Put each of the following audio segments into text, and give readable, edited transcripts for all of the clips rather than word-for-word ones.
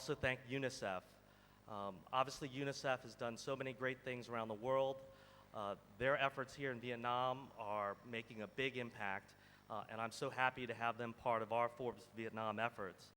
also thank UNICEF. Obviously, UNICEF has done so many great things around the world. Their efforts here in Vietnam are making a big impact, and I'm so happy to have them part of our Forbes Vietnam efforts.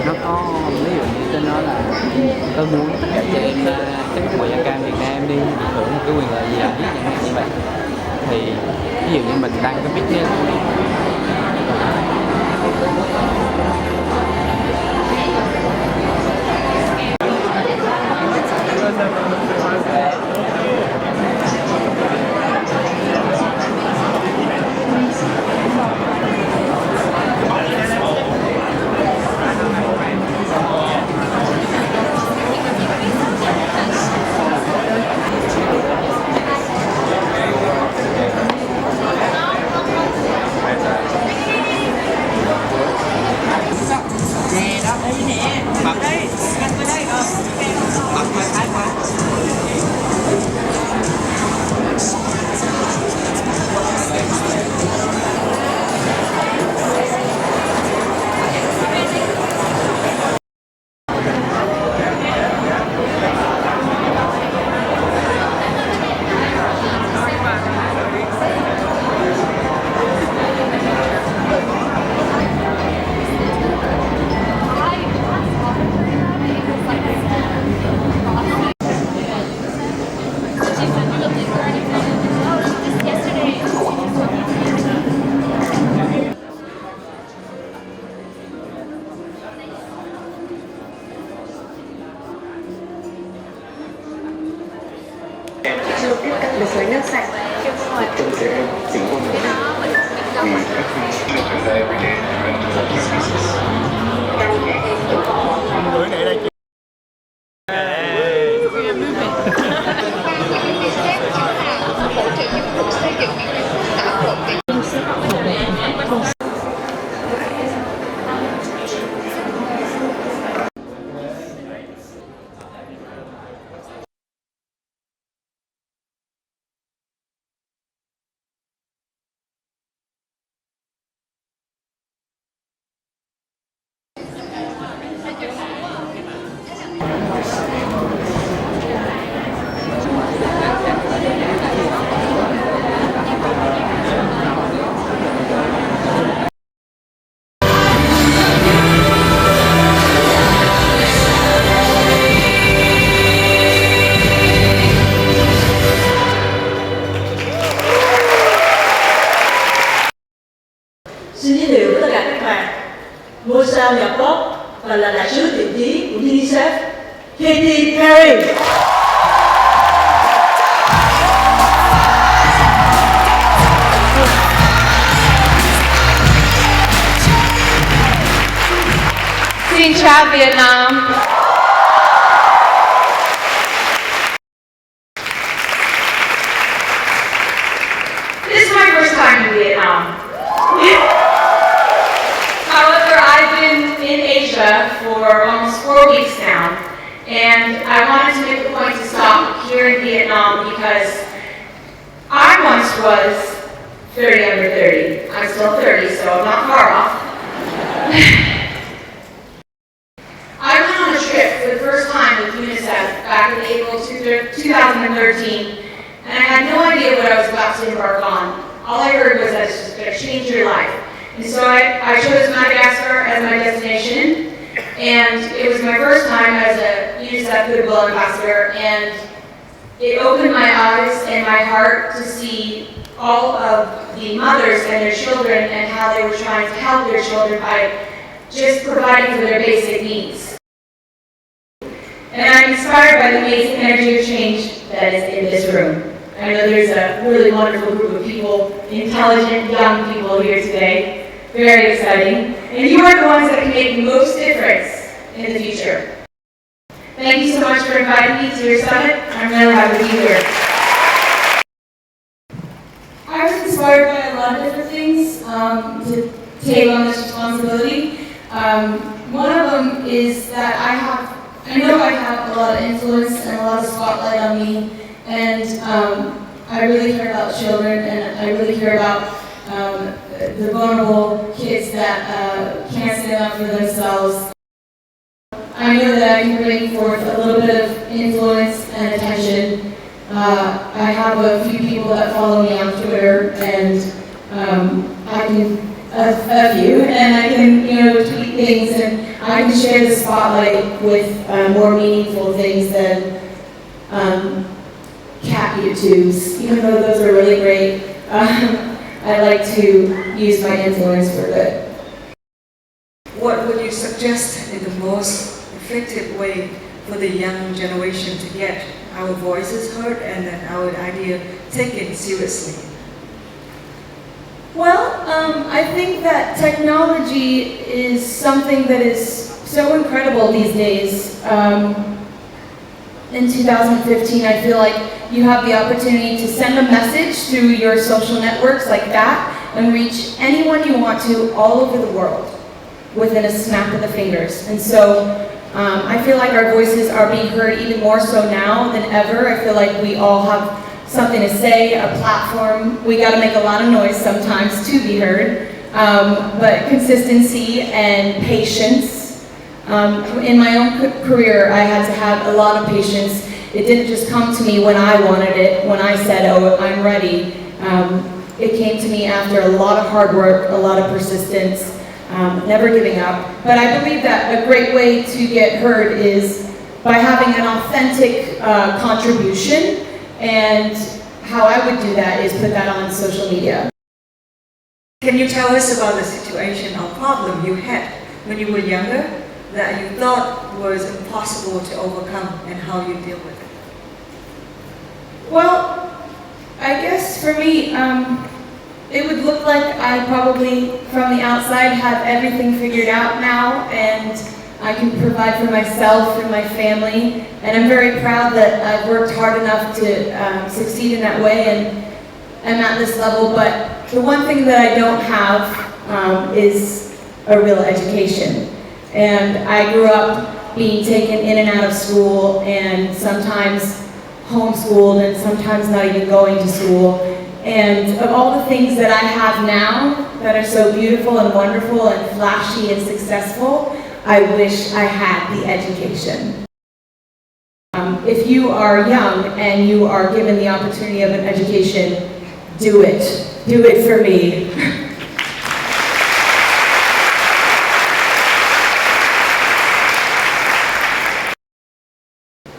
Nó có ví dụ như tên nó là tôi muốn tất cả chị em các ngoại giao cam Việt Nam đi hưởng một cái quyền lợi gì đó chẳng hạn như vậy, thì ví dụ như mình đăng cái business chưa tiếp cận được với nước sạch. Chúng sẽ chính của mình vì Xin giới thiệu với tất cả các bạn, ngôi sao nhạc pop và là đại sứ thiện chí của UNICEF, Katy Perry. Xin chào Vietnam. This is my first time in Vietnam. However, I've been in Asia for almost 4 weeks now, and I wanted to make a point to stop here in Vietnam because I once was 30 under 30. I'm still 30, so I'm not far off. I went on a trip for the first time with UNICEF back in April 2013, and I had no idea what I was about to embark on. All I heard was that it's just going to change your life. And so I chose Madagascar as my destination, and it was my first time as a UNICEF Goodwill Ambassador, and it opened my eyes and my heart to see all of the mothers and their children and how they were trying to help their children by just providing for their basic needs. And I'm inspired by the amazing energy of change that is in this room. I know there's a really wonderful group of people, intelligent young people here today. Very exciting. And you are the ones that can make the most difference in the future. Thank you so much for inviting me to your summit. I'm really happy to be here. I was inspired by a lot of different things to take on this responsibility. One of them is that I know I have a lot of influence and a lot of spotlight on me, and I really care about children, and I really care about the vulnerable kids that can't stand up for themselves. I know that I can bring forth a little bit of influence and attention. I have a few people that follow me on Twitter, and I can tweet things, and I can share the spotlight with more meaningful things than cat YouTubes, even though those are really great. I like to use my influence for good. What would you suggest is the most effective way for the young generation to get our voices heard and then our idea taken seriously? Well, I think that technology is something that is so incredible these days. In 2015, I feel like you have the opportunity to send a message through your social networks like that and reach anyone you want to all over the world within a snap of the fingers. And so I feel like our voices are being heard even more so now than ever. I feel like we all have something to say, a platform. We got to make a lot of noise sometimes to be heard, but consistency and patience. In my own career, I had to have a lot of patience. It didn't just come to me when I wanted it, when I said, oh, I'm ready. It came to me after a lot of hard work, a lot of persistence, never giving up. But I believe that a great way to get heard is by having an authentic contribution, and how I would do that is put that on social media. Can you tell us about the situation or problem you had when you were younger that you thought was impossible to overcome and how you deal with it? Well, I guess for me, it would look like I probably, from the outside, have everything figured out now, and I can provide for myself and my family, and I'm very proud that I've worked hard enough to succeed in that way, and I'm at this level. But the one thing that I don't have is a real education. And I grew up being taken in and out of school, and sometimes homeschooled, and sometimes not even going to school. And of all the things that I have now that are so beautiful and wonderful and flashy and successful, I wish I had the education. If you are young and you are given the opportunity of an education, do it. Do it for me.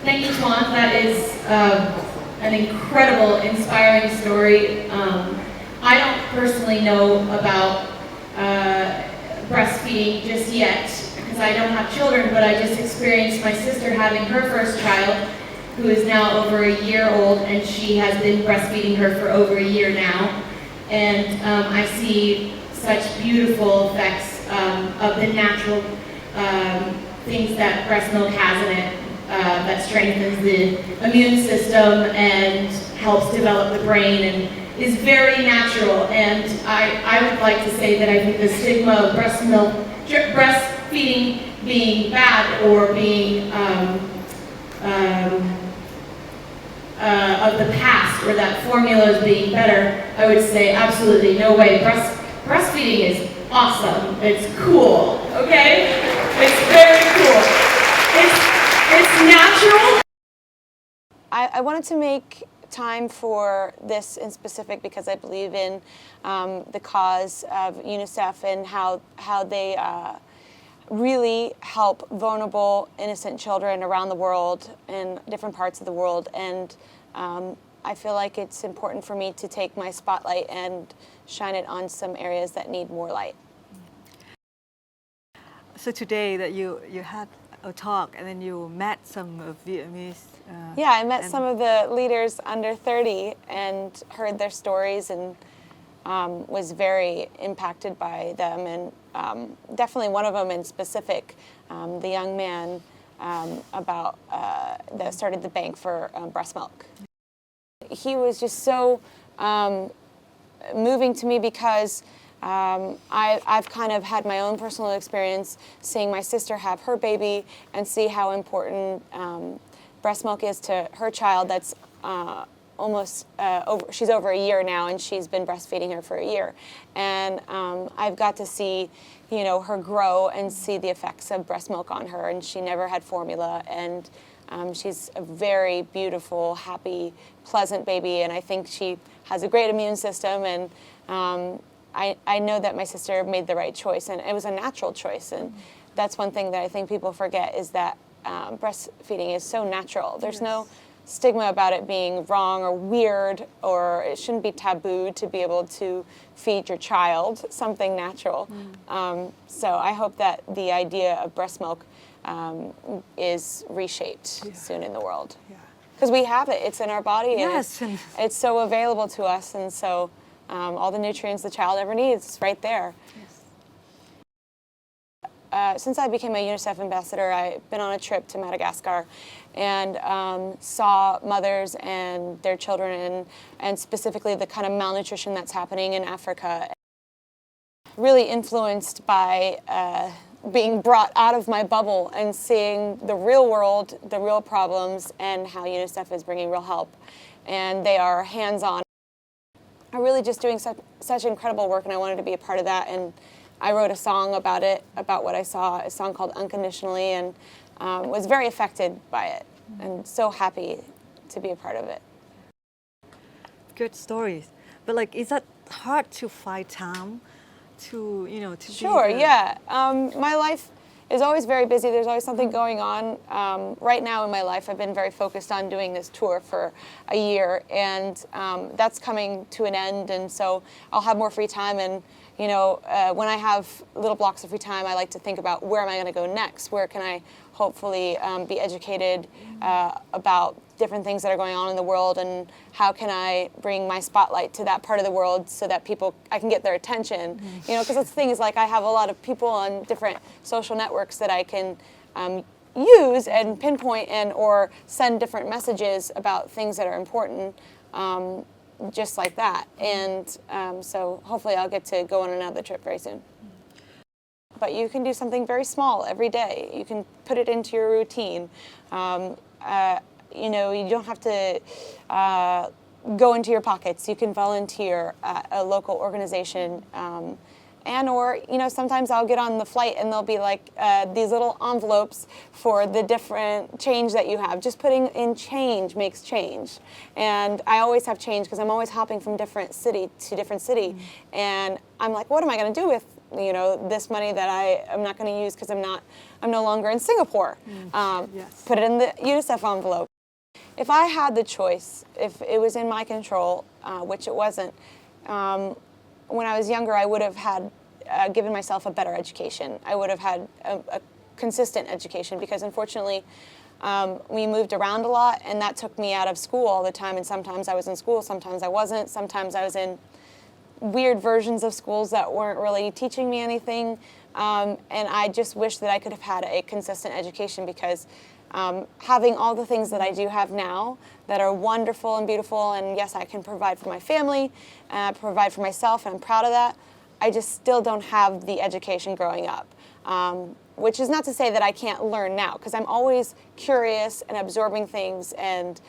Thank you, Tuan. That is an incredible, inspiring story. I don't personally know about breastfeeding just yet, because I don't have children, but I just experienced my sister having her first child, who is now over a year old, and she has been breastfeeding her for over a year now. And I see such beautiful effects of the natural things that breast milk has in it, that strengthens the immune system and helps develop the brain and is very natural. And I would like to say that I think the stigma of breastfeeding being bad or being of the past, or that formulas being better, I would say absolutely no way. Breastfeeding is awesome. It's cool, okay? It's very cool. It's natural. I wanted to time for this in specific because I believe in the cause of UNICEF and how they really help vulnerable, innocent children around the world in different parts of the world. And I feel like it's important for me to take my spotlight and shine it on some areas that need more light. So today that you had a talk and then you met some of Vietnamese. Yeah, I met some of the leaders under 30 and heard their stories and was very impacted by them. And definitely one of them in specific, the young man that started the bank for breast milk. He was just so moving to me because I've kind of had my own personal experience seeing my sister have her baby and see how important breast milk is to her child that's she's over a year now, and she's been breastfeeding her for a year. And I've got to see, her grow and see the effects of breast milk on her, and she never had formula, and she's a very beautiful, happy, pleasant baby, and I think she has a great immune system, and I know that my sister made the right choice, and it was a natural choice, and that's one thing that I think people forget is that breastfeeding is so natural. There's no stigma about it being wrong or weird, or it shouldn't be taboo to be able to feed your child something natural. So I hope that the idea of breast milk is reshaped soon in the world. Because we have it, it's in our body, and it's so available to us, and so all the nutrients the child ever needs is right there. Since I became a UNICEF ambassador, I've been on a trip to Madagascar and saw mothers and their children and specifically the kind of malnutrition that's happening in Africa. Really influenced by being brought out of my bubble and seeing the real world, the real problems, and how UNICEF is bringing real help. And they are hands-on. Are really just doing such incredible work, and I wanted to be a part of that. And I wrote a song about it, about what I saw, a song called Unconditionally, and was very affected by it, and so happy to be a part of it. Good stories. But is that hard to find time to, to Sure, yeah. My life is always very busy. There's always something going on. Right now in my life, I've been very focused on doing this tour for a year, and that's coming to an end, and so I'll have more free time. And when I have little blocks of free time, I like to think about where am I going to go next? Where can I hopefully be educated about different things that are going on in the world, and how can I bring my spotlight to that part of the world so that I can get their attention? Because that's the thing is, I have a lot of people on different social networks that I can use and pinpoint or send different messages about things that are important. Just like that, and so hopefully I'll get to go on another trip very soon. But you can do something very small every day. You can put it into your routine. You don't have to go into your pockets. You can volunteer at a local organization. Or sometimes I'll get on the flight and there'll be these little envelopes for the different change that you have. Just putting in change makes change. And I always have change because I'm always hopping from different city to different city. And I'm like, what am I going to do with this money that I'm not going to use because I'm no longer in Singapore? Put it in the UNICEF envelope. If I had the choice, if it was in my control, which it wasn't, when I was younger, I would have had given myself a better education. I would have had a consistent education because unfortunately we moved around a lot, and that took me out of school all the time, and sometimes I was in school, sometimes I wasn't, sometimes I was in weird versions of schools that weren't really teaching me anything, and I just wish that I could have had a consistent education because having all the things that I do have now that are wonderful and beautiful, and yes, I can provide for my family, provide for myself, and I'm proud of that, I just still don't have the education growing up. Which is not to say that I can't learn now, because I'm always curious and absorbing things and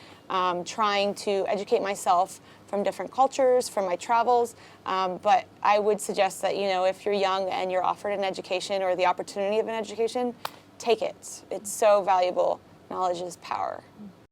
trying to educate myself from different cultures, from my travels. But I would suggest that, if you're young and you're offered an education or the opportunity of an education, take it. It's so valuable. Knowledge is power.